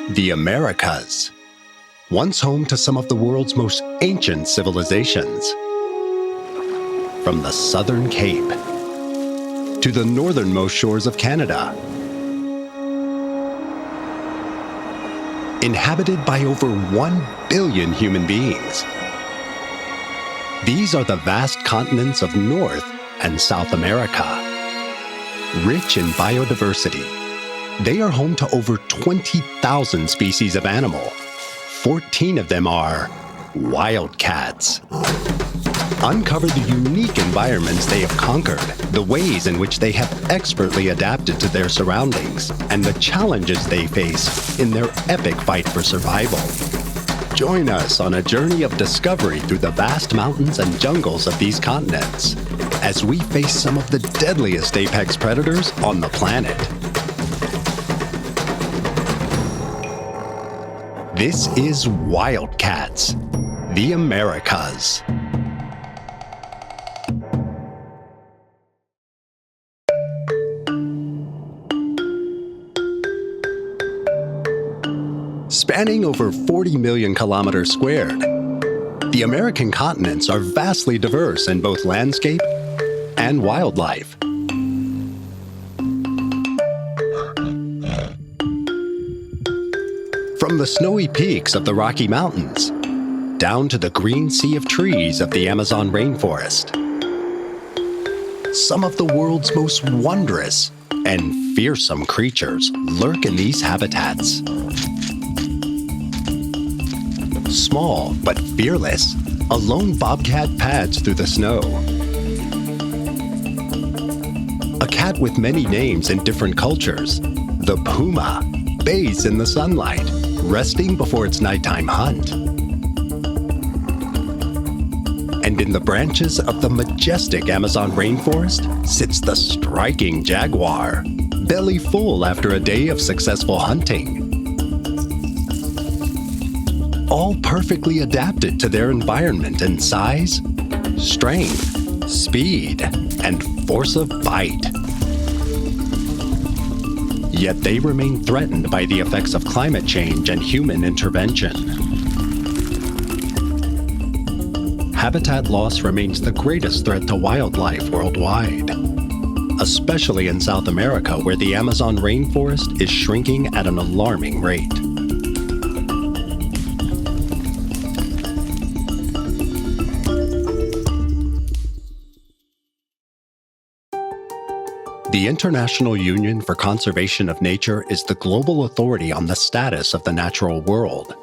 The Americas, once home to some of the world's most ancient civilizations. From the southern Cape to the northernmost shores of Canada. Inhabited by over 1 billion human beings. These are the vast continents of North and South America. Rich in biodiversity, they are home to over 20,000 species of animal. 14 of them are wildcats. Uncover the unique environments they have conquered, the ways in which they have expertly adapted to their surroundings, and the challenges they face in their epic fight for survival. Join us on a journey of discovery through the vast mountains and jungles of these continents, as we face some of the deadliest apex predators on the planet. This is Wildcats, the Americas. Spanning over 40 million kilometers squared, the American continents are vastly diverse in both landscape and wildlife. From the snowy peaks of the Rocky Mountains, down to the green sea of trees of the Amazon rainforest. Some of the world's most wondrous and fearsome creatures lurk in these habitats. Small but fearless, a lone bobcat pads through the snow. A cat with many names in different cultures, the puma, bathes in the sunlight, resting before its nighttime hunt. And in the branches of the majestic Amazon rainforest sits the striking jaguar, belly full after a day of successful hunting. All perfectly adapted to their environment in size, strength, speed, and force of bite. Yet they remain threatened by the effects of climate change and human intervention. Habitat loss remains the greatest threat to wildlife worldwide, especially in South America, where the Amazon rainforest is shrinking at an alarming rate. The International Union for Conservation of Nature is the global authority on the status of the natural world.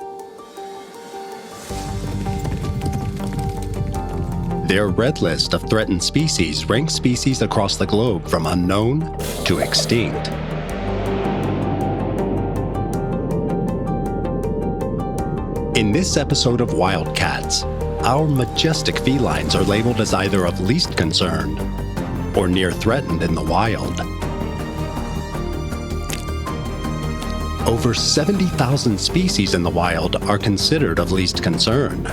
Their red list of threatened species ranks species across the globe from unknown to extinct. In this episode of Wildcats, our majestic felines are labeled as either of least concern or near threatened in the wild. Over 70,000 species in the wild are considered of least concern.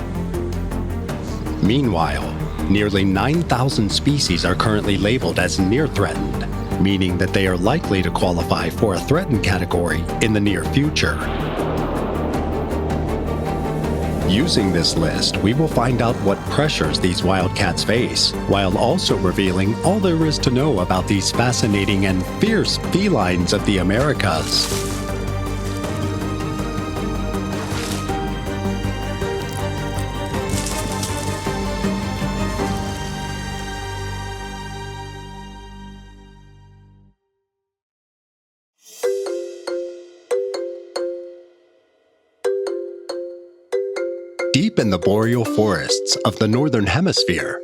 Meanwhile, nearly 9,000 species are currently labeled as near threatened, meaning that they are likely to qualify for a threatened category in the near future. Using this list, we will find out what pressures these wildcats face, while also revealing all there is to know about these fascinating and fierce felines of the Americas. Deep in the boreal forests of the Northern Hemisphere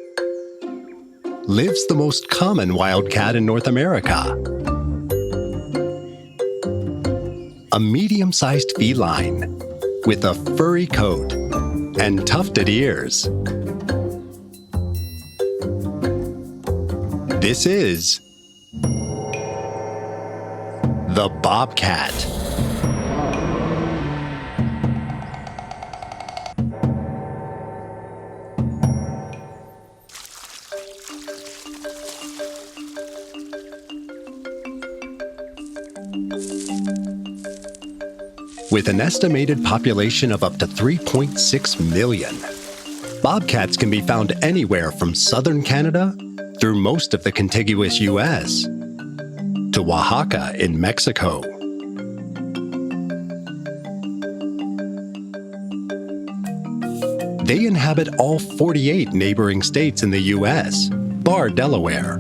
lives the most common wildcat in North America. A medium-sized feline with a furry coat and tufted ears. This is the bobcat. with an estimated population of up to 3.6 million. Bobcats can be found anywhere from southern Canada through most of the contiguous U.S. to Oaxaca in Mexico. They inhabit all 48 neighboring states in the U.S., bar Delaware.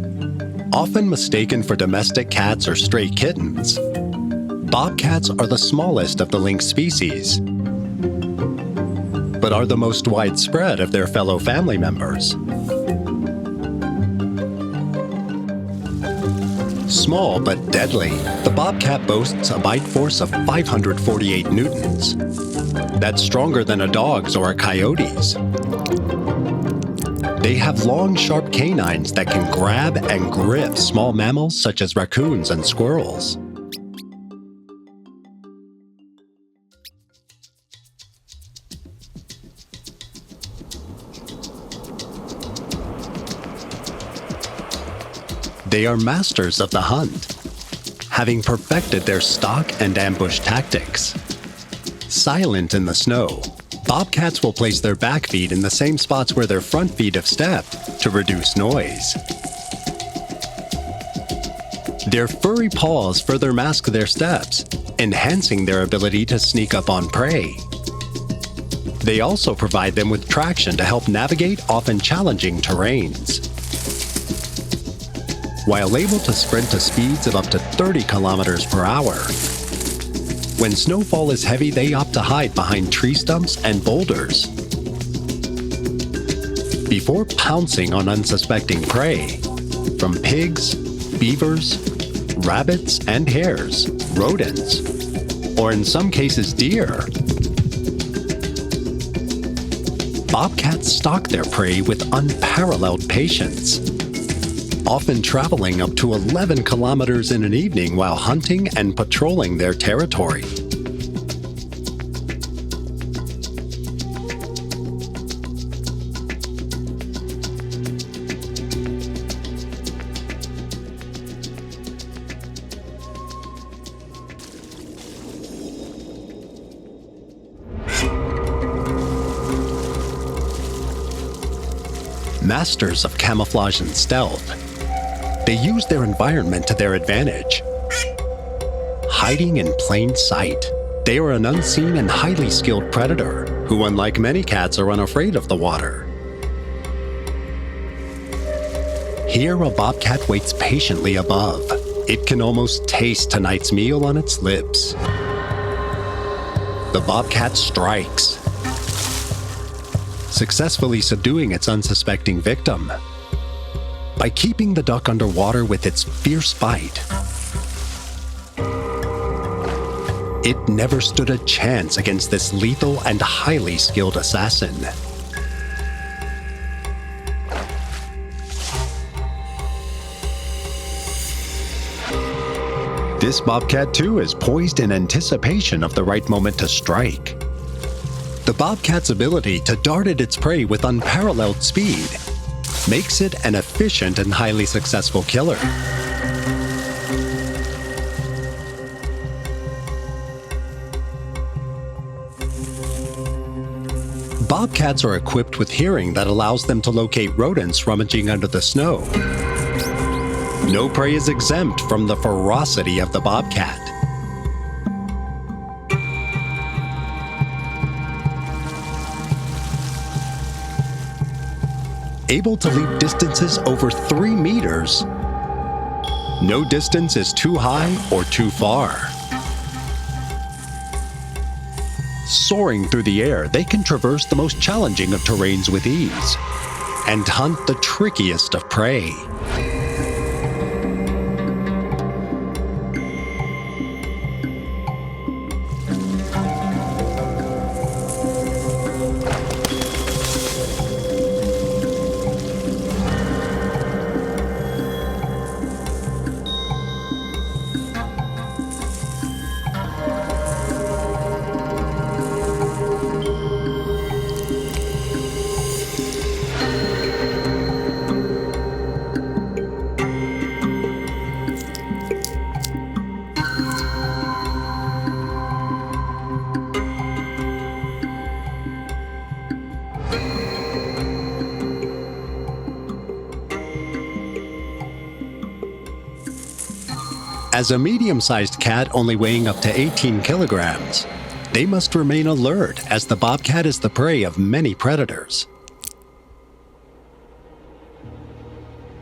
Often mistaken for domestic cats or stray kittens, bobcats are the smallest of the lynx species, but are the most widespread of their fellow family members. Small but deadly, the bobcat boasts a bite force of 548 newtons. That's stronger than a dog's or a coyote's. They have long, sharp canines that can grab and grip small mammals such as raccoons and squirrels. They are masters of the hunt, having perfected their stalk and ambush tactics. Silent in the snow, bobcats will place their back feet in the same spots where their front feet have stepped to reduce noise. Their furry paws further mask their steps, enhancing their ability to sneak up on prey. They also provide them with traction to help navigate often challenging terrains. While able to sprint to speeds of up to 30 kilometers per hour, when snowfall is heavy, they opt to hide behind tree stumps and boulders. Before pouncing on unsuspecting prey, from pigs, beavers, rabbits and hares, rodents, or in some cases deer, bobcats stalk their prey with unparalleled patience, often traveling up to 11 kilometers in an evening while hunting and patrolling their territory. Masters of camouflage and stealth, they use their environment to their advantage. Hiding in plain sight, they are an unseen and highly skilled predator who, unlike many cats, are unafraid of the water. Here, a bobcat waits patiently above. It can almost taste tonight's meal on its lips. The bobcat strikes, successfully subduing its unsuspecting victim. By keeping the duck underwater with its fierce bite, it never stood a chance against this lethal and highly skilled assassin. This bobcat too is poised in anticipation of the right moment to strike. The bobcat's ability to dart at its prey with unparalleled speed makes it an efficient and highly successful killer. Bobcats are equipped with hearing that allows them to locate rodents rummaging under the snow. No prey is exempt from the ferocity of the bobcat. Able to leap distances over 3 meters, no distance is too high or too far. Soaring through the air, they can traverse the most challenging of terrains with ease and hunt the trickiest of prey. As a medium-sized cat only weighing up to 18 kilograms, they must remain alert as the bobcat is the prey of many predators.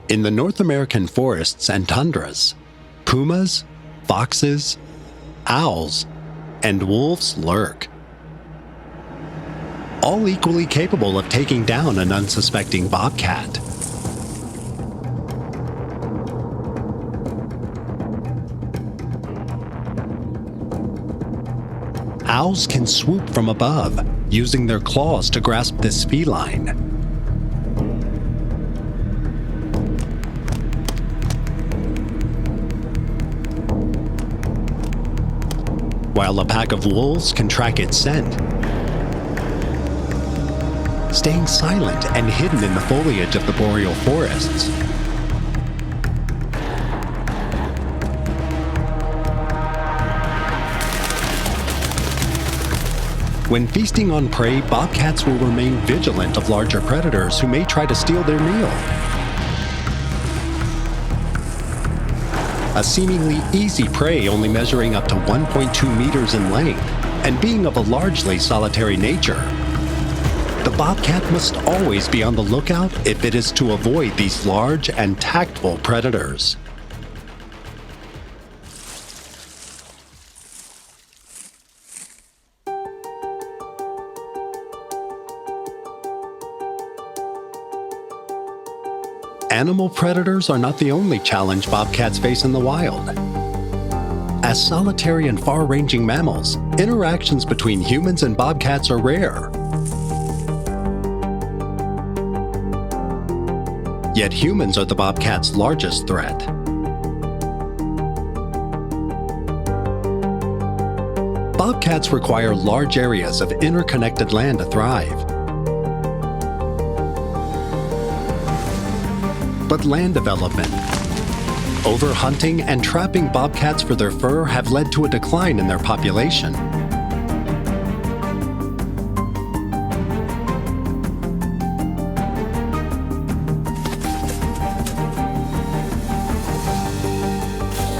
In the North American forests and tundras, pumas, foxes, owls, and wolves lurk, all equally capable of taking down an unsuspecting bobcat. Owls can swoop from above, using their claws to grasp this feline. While a pack of wolves can track its scent, staying silent and hidden in the foliage of the boreal forests. When feasting on prey, bobcats will remain vigilant of larger predators who may try to steal their meal. A seemingly easy prey only measuring up to 1.2 meters in length and being of a largely solitary nature, the bobcat must always be on the lookout if it is to avoid these large and tactful predators. Animal predators are not the only challenge bobcats face in the wild. As solitary and far-ranging mammals, interactions between humans and bobcats are rare. Yet humans are the bobcat's largest threat. Bobcats require large areas of interconnected land to thrive. But land development, overhunting, and trapping bobcats for their fur have led to a decline in their population.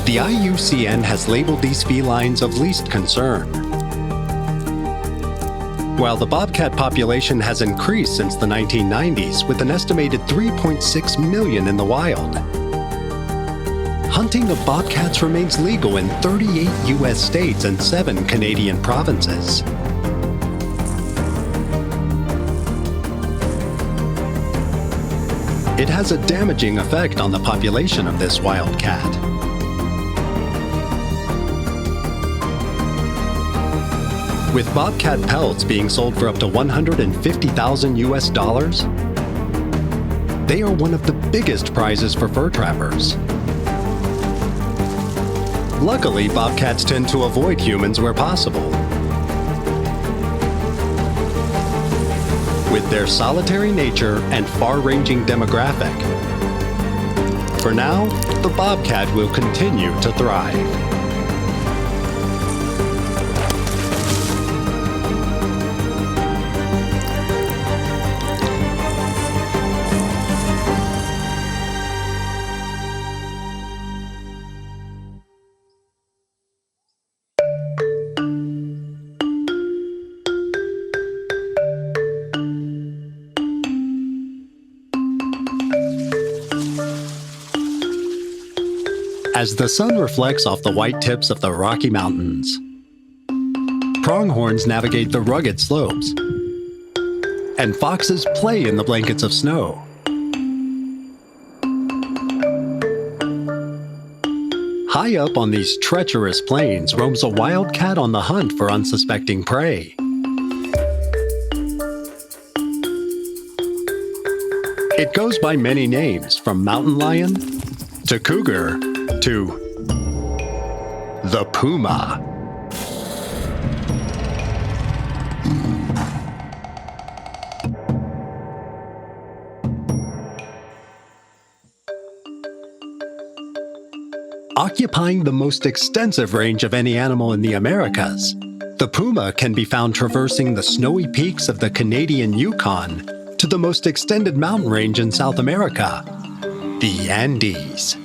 The IUCN has labeled these felines of least concern. While the bobcat population has increased since the 1990s with an estimated 3.6 million in the wild, hunting of bobcats remains legal in 38 U.S. states and 7 Canadian provinces. It has a damaging effect on the population of this wild cat. With bobcat pelts being sold for up to $150,000 US, they are one of the biggest prizes for fur trappers. Luckily, bobcats tend to avoid humans where possible. With their solitary nature and far-ranging demographic, for now, the bobcat will continue to thrive. As the sun reflects off the white tips of the Rocky Mountains, pronghorns navigate the rugged slopes, and foxes play in the blankets of snow. High up on these treacherous plains roams a wildcat on the hunt for unsuspecting prey. It goes by many names, from mountain lion to cougar to the puma. Occupying the most extensive range of any animal in the Americas, the puma can be found traversing the snowy peaks of the Canadian Yukon to the most extended mountain range in South America, the Andes.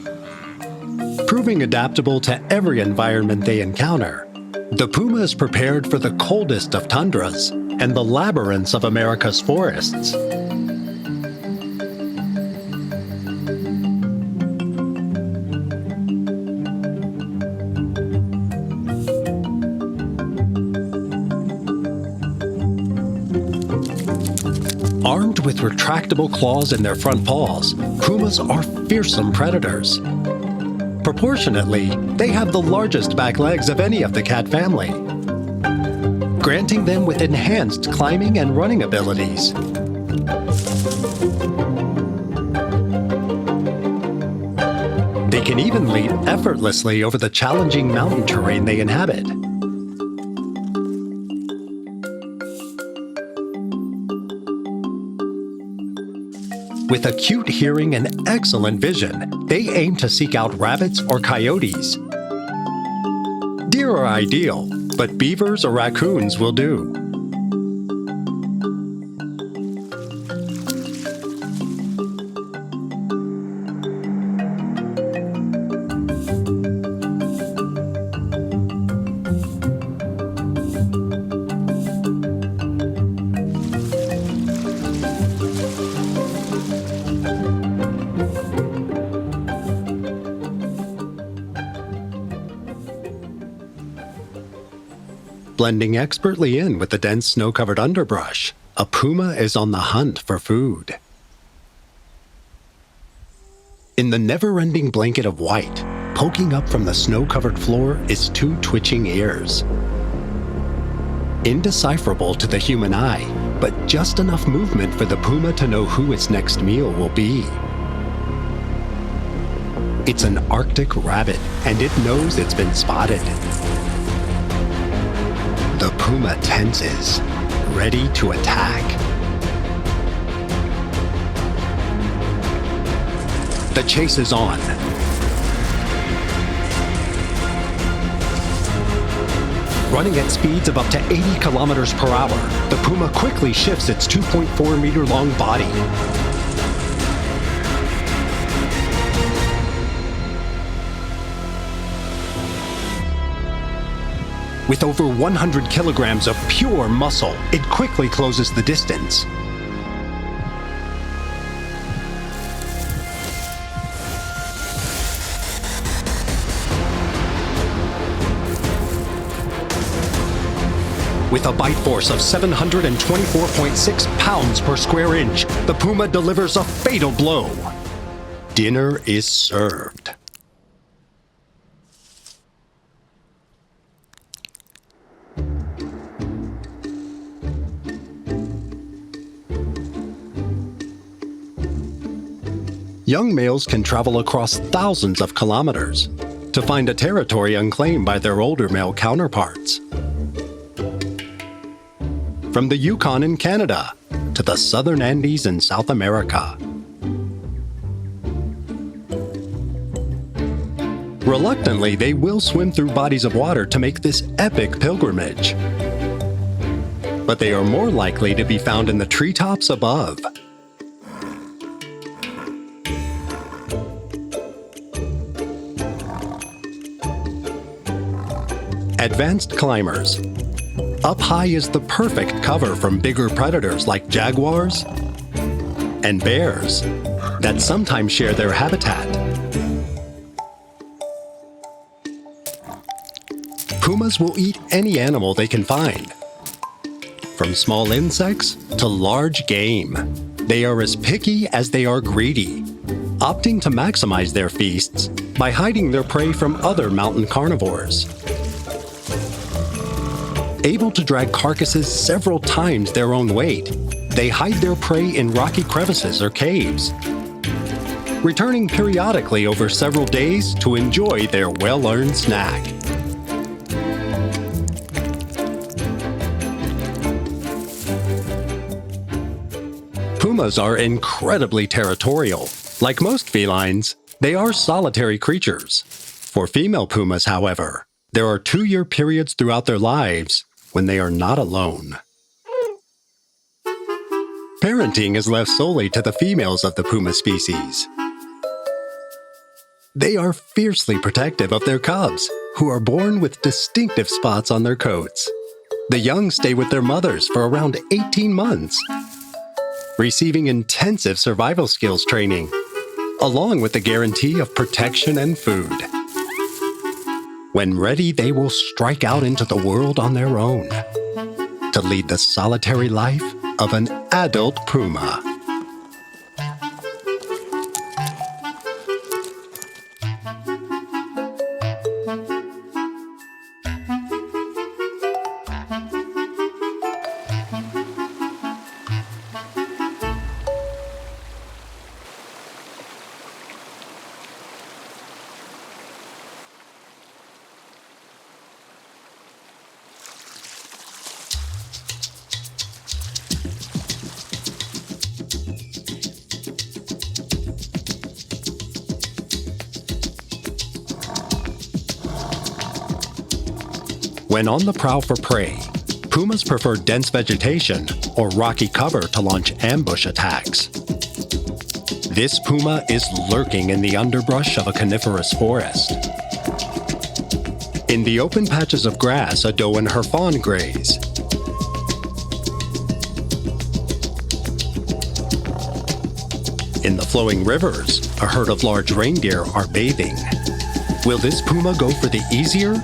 Proving adaptable to every environment they encounter, the puma is prepared for the coldest of tundras and the labyrinths of America's forests. Armed with retractable claws in their front paws, pumas are fearsome predators. Proportionately, they have the largest back legs of any of the cat family, granting them with enhanced climbing and running abilities. They can even leap effortlessly over the challenging mountain terrain they inhabit. With acute hearing and excellent vision, they aim to seek out rabbits or coyotes. Deer are ideal, but beavers or raccoons will do. Blending expertly in with the dense snow-covered underbrush, a puma is on the hunt for food. In the never-ending blanket of white, poking up from the snow-covered floor is two twitching ears. Indecipherable to the human eye, but just enough movement for the puma to know who its next meal will be. It's an Arctic rabbit, and it knows it's been spotted. The puma tenses, ready to attack. The chase is on. Running at speeds of up to 80 kilometers per hour, the puma quickly shifts its 2.4-meter-long body. With over 100 kilograms of pure muscle, it quickly closes the distance. With a bite force of 724.6 pounds per square inch, the puma delivers a fatal blow. Dinner is served. Young males can travel across thousands of kilometers to find a territory unclaimed by their older male counterparts. From the Yukon in Canada to the southern Andes in South America. Reluctantly, they will swim through bodies of water to make this epic pilgrimage. But they are more likely to be found in the treetops above. Advanced climbers. Up high is the perfect cover from bigger predators like jaguars and bears that sometimes share their habitat. Pumas will eat any animal they can find, from small insects to large game. They are as picky as they are greedy, opting to maximize their feasts by hiding their prey from other mountain carnivores. Able to drag carcasses several times their own weight, they hide their prey in rocky crevices or caves, returning periodically over several days to enjoy their well-earned snack. Pumas are incredibly territorial. Like most felines, they are solitary creatures. For female pumas, however, there are 2-year periods throughout their lives when they are not alone. Parenting is left solely to the females of the puma species. They are fiercely protective of their cubs, who are born with distinctive spots on their coats. The young stay with their mothers for around 18 months, receiving intensive survival skills training, along with the guarantee of protection and food. When ready, they will strike out into the world on their own to lead the solitary life of an adult puma. When on the prowl for prey, pumas prefer dense vegetation or rocky cover to launch ambush attacks. This puma is lurking in the underbrush of a coniferous forest. In the open patches of grass, a doe and her fawn graze. In the flowing rivers, a herd of large reindeer are bathing. Will this puma go for the easier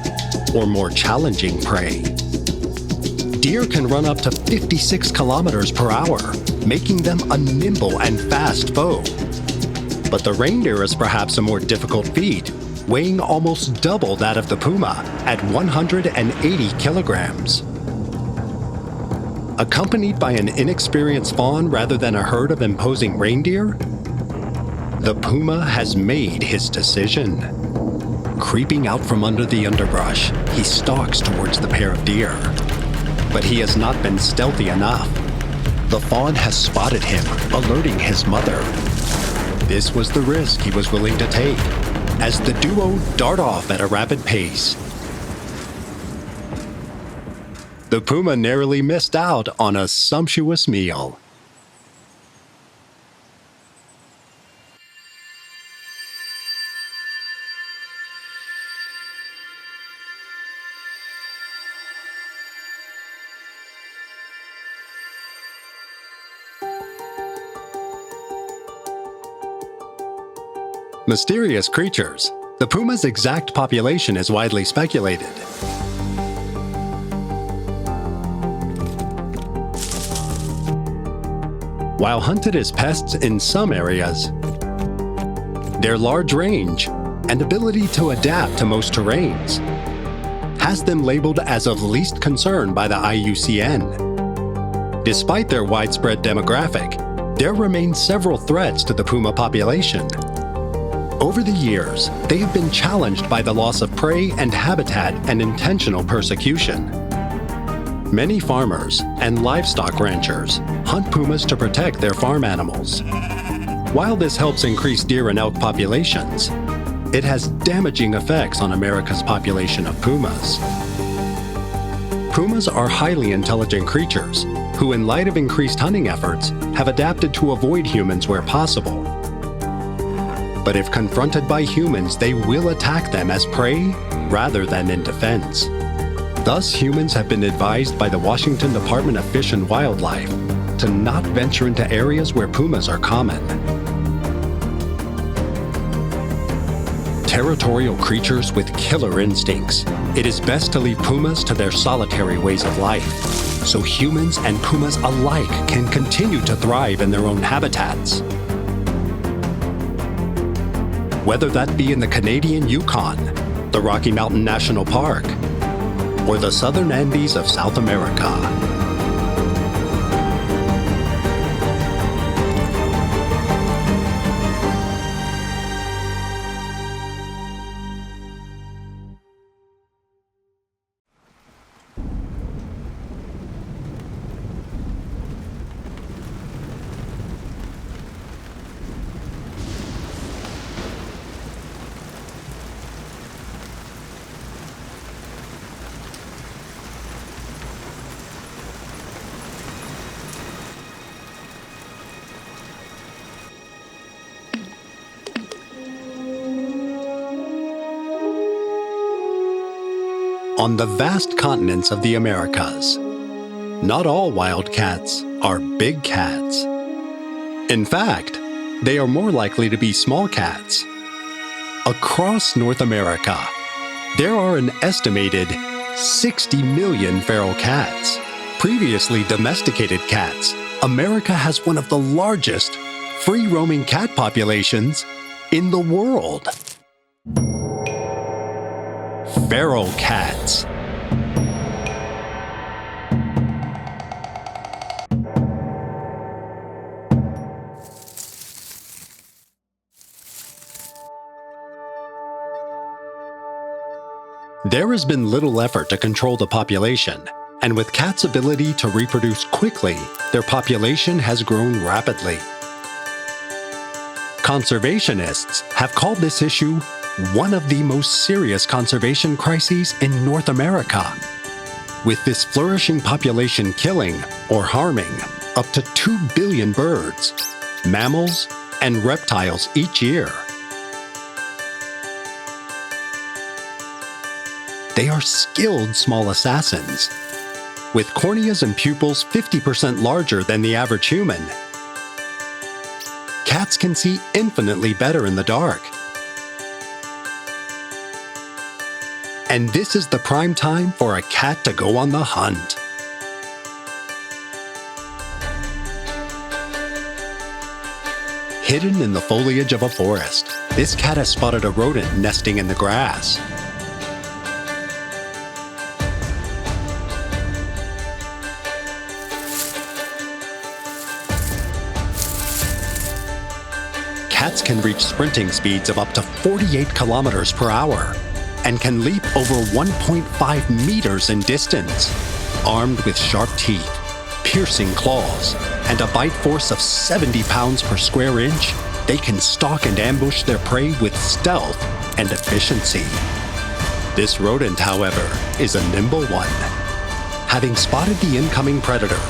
or more challenging prey? Deer can run up to 56 kilometers per hour, making them a nimble and fast foe. But the reindeer is perhaps a more difficult feat, weighing almost double that of the puma at 180 kilograms. Accompanied by an inexperienced fawn rather than a herd of imposing reindeer, the puma has made his decision. Creeping out from under the underbrush, he stalks towards the pair of deer. But he has not been stealthy enough. The fawn has spotted him, alerting his mother. This was the risk he was willing to take, as the duo dart off at a rapid pace. The puma narrowly missed out on a sumptuous meal. Mysterious creatures. The puma's exact population is widely speculated. While hunted as pests in some areas, their large range and ability to adapt to most terrains has them labeled as of least concern by the IUCN. Despite their widespread demographic, there remain several threats to the puma population. Over the years, they have been challenged by the loss of prey and habitat and intentional persecution. Many farmers and livestock ranchers hunt pumas to protect their farm animals. While this helps increase deer and elk populations, it has damaging effects on America's population of pumas. Pumas are highly intelligent creatures who, in light of increased hunting efforts, have adapted to avoid humans where possible. But if confronted by humans, they will attack them as prey rather than in defense. Thus, humans have been advised by the Washington Department of Fish and Wildlife to not venture into areas where pumas are common. Territorial creatures with killer instincts, it is best to leave pumas to their solitary ways of life, so humans and pumas alike can continue to thrive in their own habitats. Whether that be in the Canadian Yukon, the Rocky Mountain National Park, or the southern Andes of South America. on the vast continents of the Americas. Not all wildcats are big cats. In fact, they are more likely to be small cats. Across North America, there are an estimated 60 million feral cats. Previously domesticated cats, America has one of the largest free-roaming cat populations in the world. Feral cats. There has been little effort to control the population, and with cats' ability to reproduce quickly, their population has grown rapidly. Conservationists have called this issue one of the most serious conservation crises in North America, with this flourishing population killing or harming up to 2 billion birds, mammals, and reptiles each year. They are skilled small assassins, with corneas and pupils 50% larger than the average human. Cats can see infinitely better in the dark. And this is the prime time for a cat to go on the hunt. Hidden in the foliage of a forest, this cat has spotted a rodent nesting in the grass. Cats can reach sprinting speeds of up to 48 kilometers per hour and can leap over 1.5 meters in distance. Armed with sharp teeth, piercing claws, and a bite force of 70 pounds per square inch, they can stalk and ambush their prey with stealth and efficiency. This rodent, however, is a nimble one. Having spotted the incoming predator,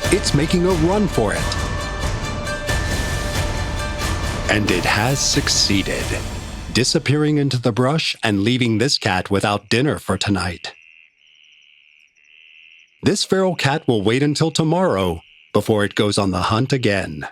it's making a run for it. And it has succeeded, disappearing into the brush and leaving this cat without dinner for tonight. This feral cat will wait until tomorrow before it goes on the hunt again.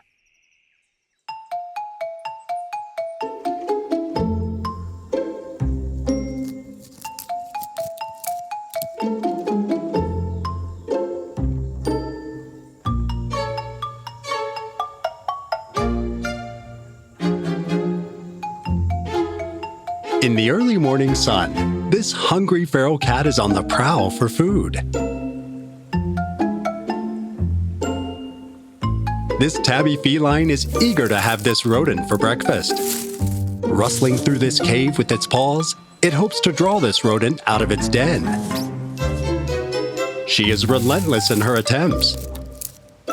In the early morning sun, this hungry feral cat is on the prowl for food. This tabby feline is eager to have this rodent for breakfast. Rustling through this cave with its paws, it hopes to draw this rodent out of its den. She is relentless in her attempts,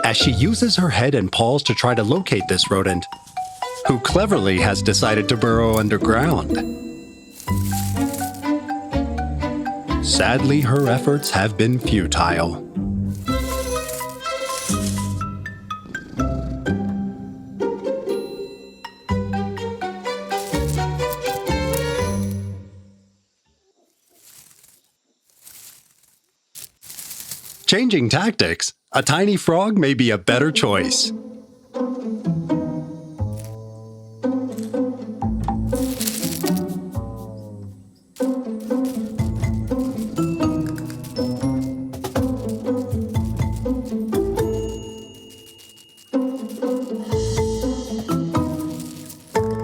as she uses her head and paws to try to locate this rodent, who cleverly has decided to burrow underground. Sadly, her efforts have been futile. Changing tactics, a tiny frog may be a better choice.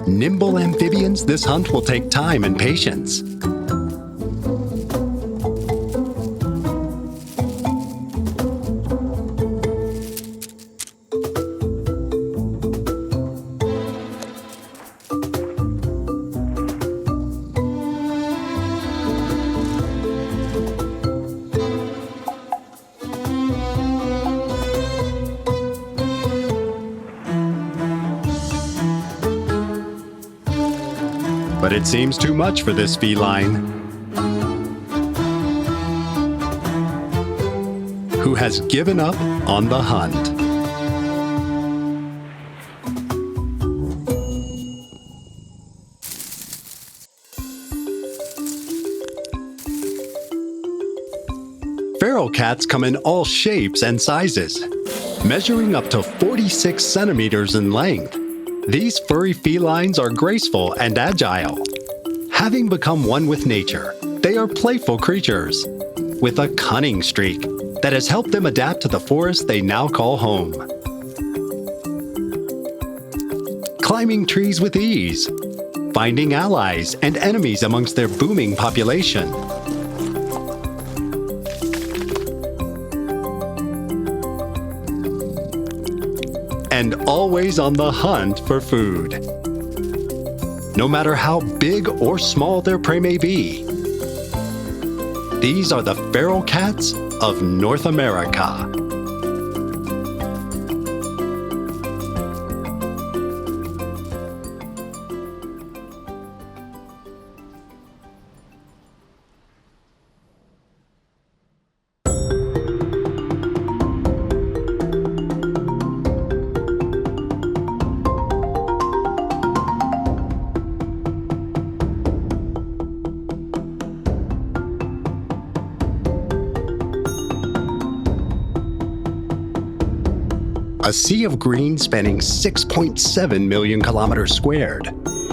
Nimble amphibians, this hunt will take time and patience. But it seems too much for this feline, who has given up on the hunt. Feral cats come in all shapes and sizes, measuring up to 46 centimeters in length. These furry felines are graceful and agile. Having become one with nature, they are playful creatures with a cunning streak that has helped them adapt to the forest they now call home. Climbing trees with ease, finding allies and enemies amongst their booming population. And always on the hunt for food. No matter how big or small their prey may be. These are the feral cats of North America. A sea of green spanning 6.7 million kilometers squared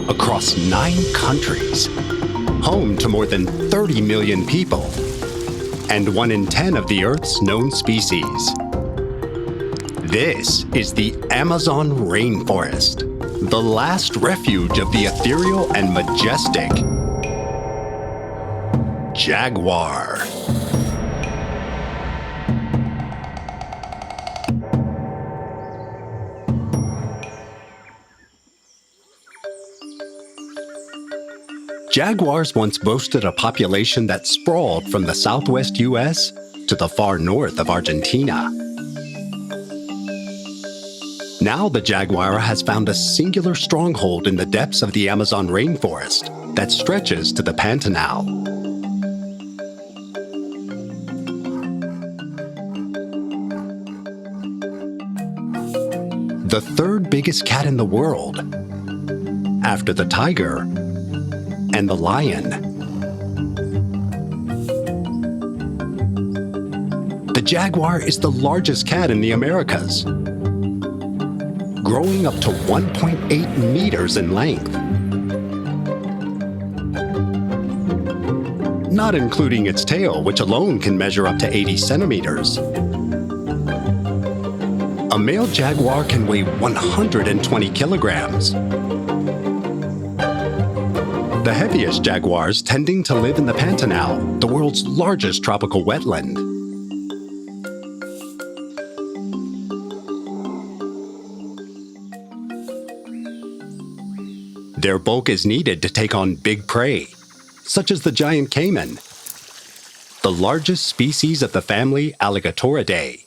across 9 countries, home to more than 30 million people, and 1 in 10 of the Earth's known species. This is the Amazon rainforest, the last refuge of the ethereal and majestic jaguar. Jaguars once boasted a population that sprawled from the southwest US to the far north of Argentina. Now the jaguar has found a singular stronghold in the depths of the Amazon rainforest that stretches to the Pantanal. The third biggest cat in the world, after the tiger and the lion. The jaguar is the largest cat in the Americas, growing up to 1.8 meters in length. Not including its tail, which alone can measure up to 80 centimeters. A male jaguar can weigh 120 kilograms. The heaviest jaguars tending to live in the Pantanal, the world's largest tropical wetland. Their bulk is needed to take on big prey, such as the giant caiman, the largest species of the family Alligatoridae.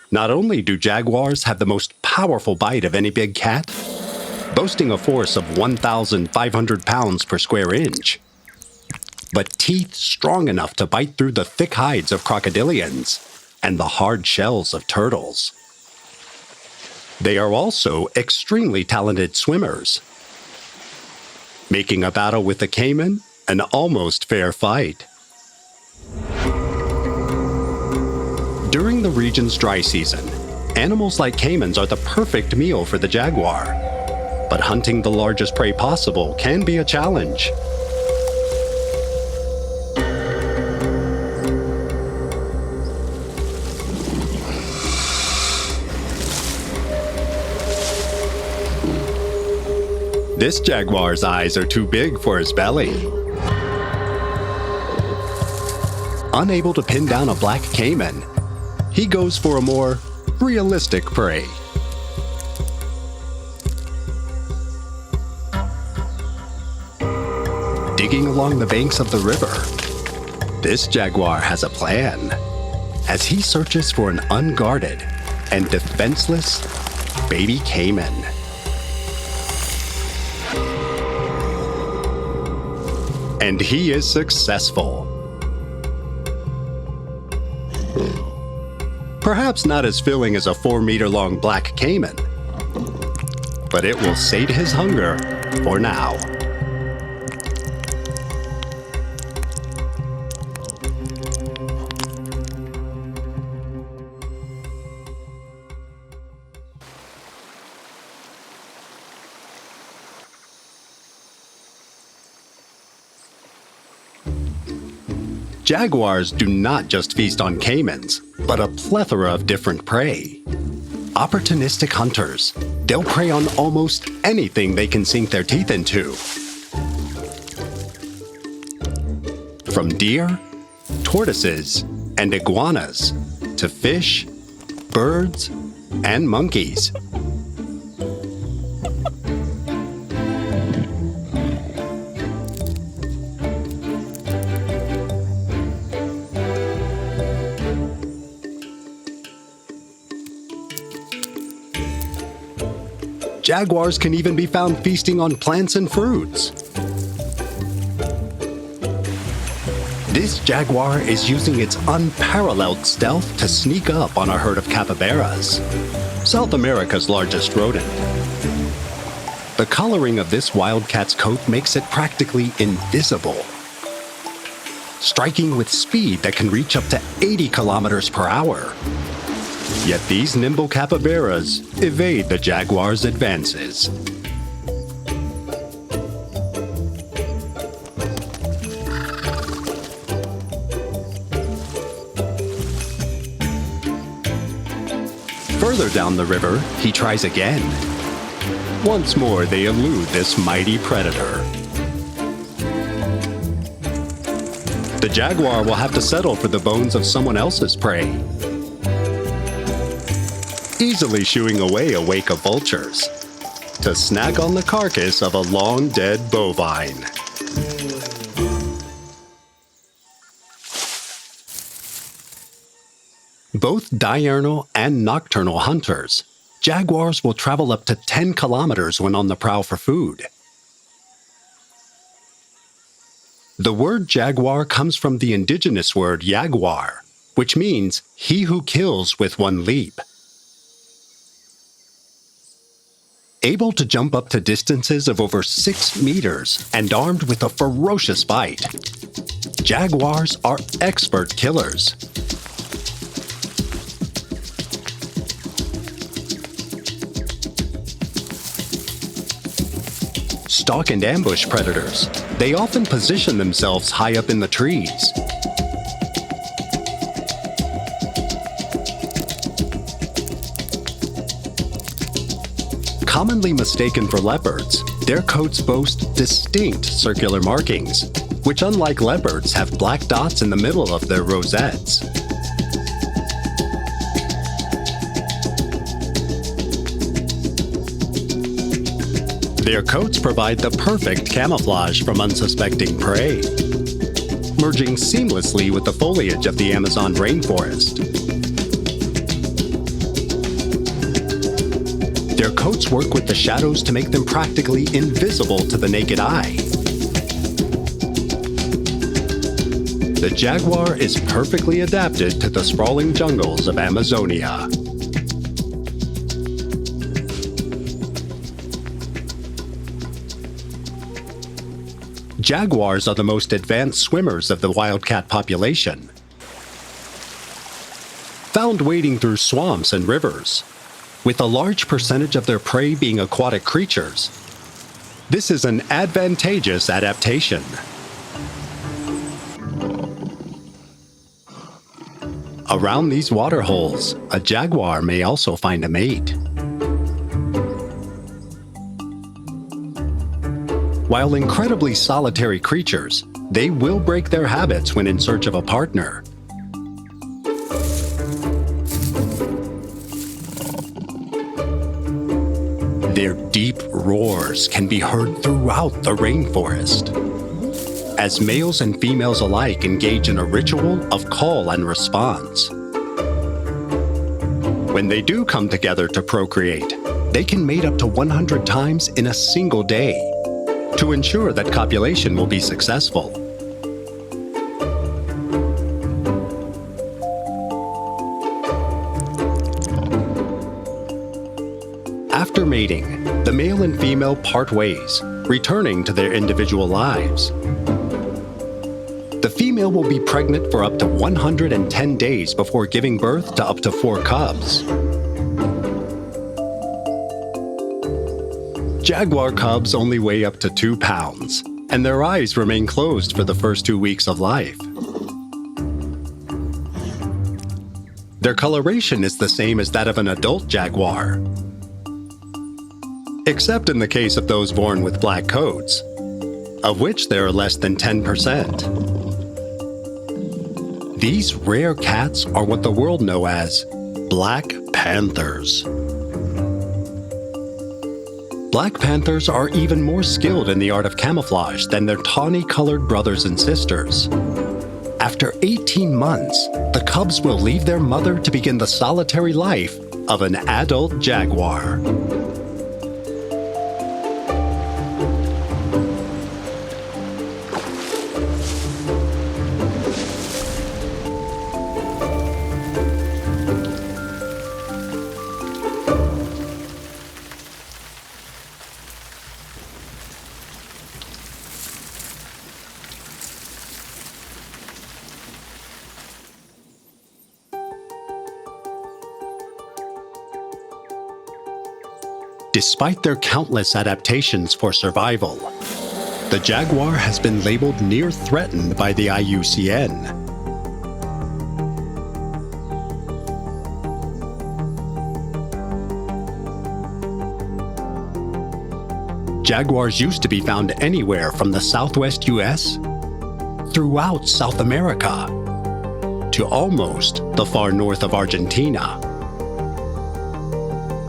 Not only do jaguars have the most powerful bite of any big cat, boasting a force of 1,500 pounds per square inch, but teeth strong enough to bite through the thick hides of crocodilians and the hard shells of turtles. They are also extremely talented swimmers, making a battle with the caiman an almost fair fight. During the region's dry season, animals like caimans are the perfect meal for the jaguar. But hunting the largest prey possible can be a challenge. This jaguar's eyes are too big for his belly. Unable to pin down a black caiman, he goes for a more realistic prey. Digging along the banks of the river, this jaguar has a plan as he searches for an unguarded and defenseless baby caiman. And he is successful. Perhaps not as filling as a 4-meter-long black caiman, but it will sate his hunger for now. Jaguars do not just feast on caimans, but a plethora of different prey. Opportunistic hunters, they'll prey on almost anything they can sink their teeth into. From deer, tortoises, and iguanas, to fish, birds, and monkeys. Jaguars can even be found feasting on plants and fruits. This jaguar is using its unparalleled stealth to sneak up on a herd of capybaras, South America's largest rodent. The coloring of this wildcat's coat makes it practically invisible, striking with speed that can reach up to 80 kilometers per hour. Yet these nimble capybaras evade the jaguar's advances. Further down the river, he tries again. Once more, they elude this mighty predator. The jaguar will have to settle for the bones of someone else's prey, easily shooing away a wake of vultures to snack on the carcass of a long-dead bovine. Both diurnal and nocturnal hunters, jaguars will travel up to 10 kilometers when on the prowl for food. The word jaguar comes from the indigenous word jaguar, which means he who kills with one leap. Able to jump up to distances of over 6 meters and armed with a ferocious bite, jaguars are expert killers. Stalk and ambush predators, they often position themselves high up in the trees. Commonly mistaken for leopards, their coats boast distinct circular markings, which unlike leopards have black dots in the middle of their rosettes. Their coats provide the perfect camouflage from unsuspecting prey, merging seamlessly with the foliage of the Amazon rainforest. Their coats work with the shadows to make them practically invisible to the naked eye. The jaguar is perfectly adapted to the sprawling jungles of Amazonia. Jaguars are the most advanced swimmers of the wildcat population. Found wading through swamps and rivers, with a large percentage of their prey being aquatic creatures, this is an advantageous adaptation. Around these water holes, a jaguar may also find a mate. While incredibly solitary creatures, they will break their habits when in search of a partner. Their deep roars can be heard throughout the rainforest, as males and females alike engage in a ritual of call and response. When they do come together to procreate, they can mate up to 100 times in a single day to ensure that copulation will be successful. After mating, the male and female part ways, returning to their individual lives. The female will be pregnant for up to 110 days before giving birth to up to 4 cubs. Jaguar cubs only weigh up to 2 pounds, and their eyes remain closed for the first 2 weeks of life. Their coloration is the same as that of an adult jaguar, except in the case of those born with black coats, of which there are less than 10%. These rare cats are what the world knows as black panthers. Black panthers are even more skilled in the art of camouflage than their tawny-colored brothers and sisters. After 18 months, the cubs will leave their mother to begin the solitary life of an adult jaguar. Despite their countless adaptations for survival, the jaguar has been labeled near threatened by the IUCN. Jaguars used to be found anywhere from the southwest US, throughout South America, to almost the far north of Argentina.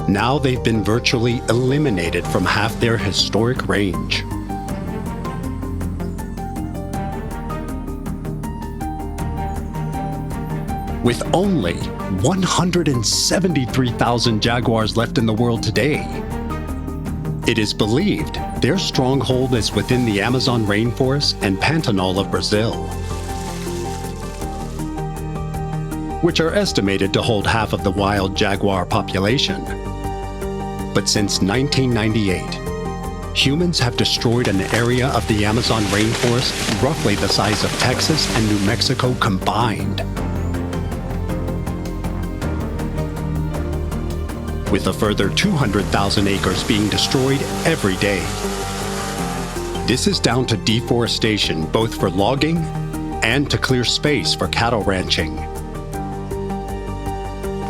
Now they've been virtually eliminated from half their historic range. With only 173,000 jaguars left in the world today, it is believed their stronghold is within the Amazon rainforest and Pantanal of Brazil, which are estimated to hold half of the wild jaguar population. But since 1998, humans have destroyed an area of the Amazon rainforest roughly the size of Texas and New Mexico combined, with a further 200,000 acres being destroyed every day. This is down to deforestation both for logging and to clear space for cattle ranching.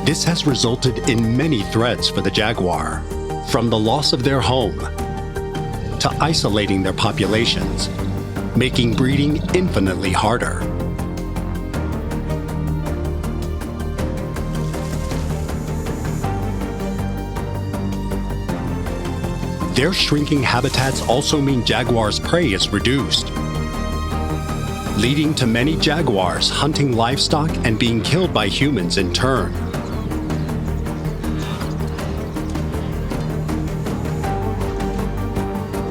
This has resulted in many threats for the jaguar, from the loss of their home to isolating their populations, making breeding infinitely harder. Their shrinking habitats also mean jaguars' prey is reduced, leading to many jaguars hunting livestock and being killed by humans in turn.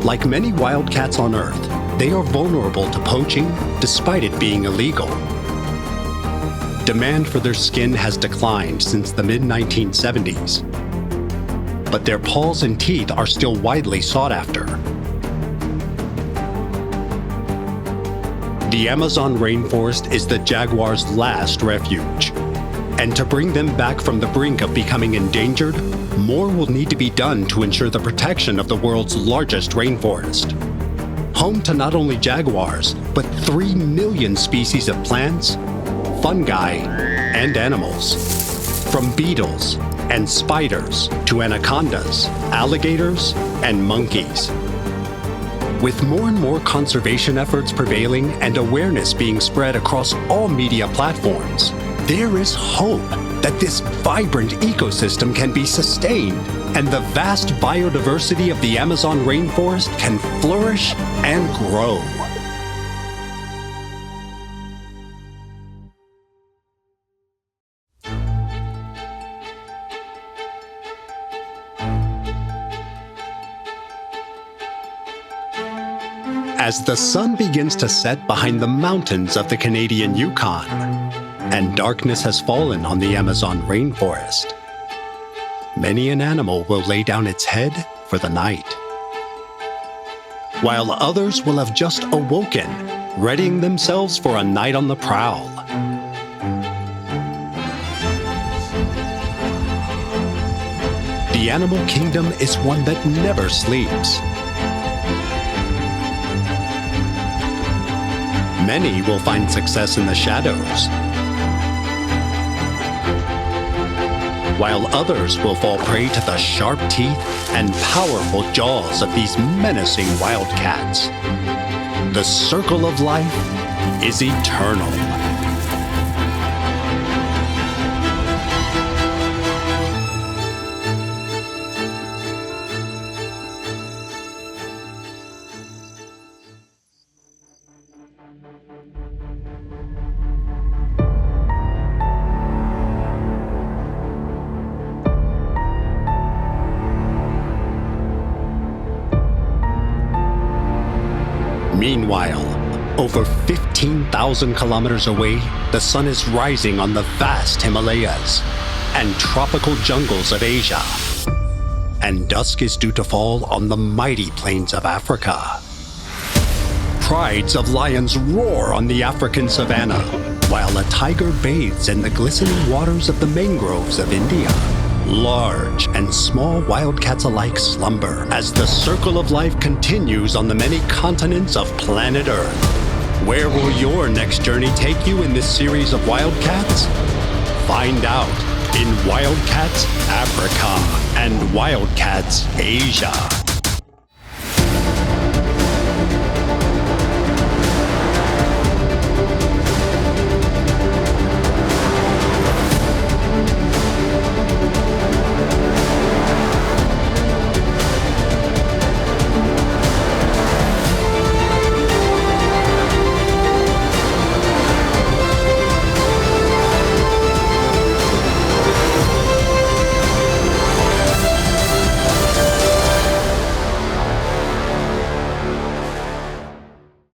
Like many wildcats on Earth, they are vulnerable to poaching despite it being illegal. Demand for their skin has declined since the mid-1970s, but their paws and teeth are still widely sought after. The Amazon rainforest is the jaguar's last refuge, and to bring them back from the brink of becoming endangered, more will need to be done to ensure the protection of the world's largest rainforest, home to not only jaguars, but 3 million species of plants, fungi, and animals, from beetles and spiders to anacondas, alligators, and monkeys. With more and more conservation efforts prevailing and awareness being spread across all media platforms, there is hope that this vibrant ecosystem can be sustained and the vast biodiversity of the Amazon rainforest can flourish and grow. As the sun begins to set behind the mountains of the Canadian Yukon, and darkness has fallen on the Amazon rainforest, many an animal will lay down its head for the night, while others will have just awoken, readying themselves for a night on the prowl. The animal kingdom is one that never sleeps. Many will find success in the shadows, while others will fall prey to the sharp teeth and powerful jaws of these menacing wildcats. The circle of life is eternal. Meanwhile, over 15,000 kilometers away, the sun is rising on the vast Himalayas and tropical jungles of Asia. And dusk is due to fall on the mighty plains of Africa. Prides of lions roar on the African savanna, while a tiger bathes in the glistening waters of the mangroves of India. Large and small wildcats alike slumber as the circle of life continues on the many continents of planet Earth. Where will your next journey take you in this series of wildcats? Find out in Wildcats Africa and Wildcats Asia.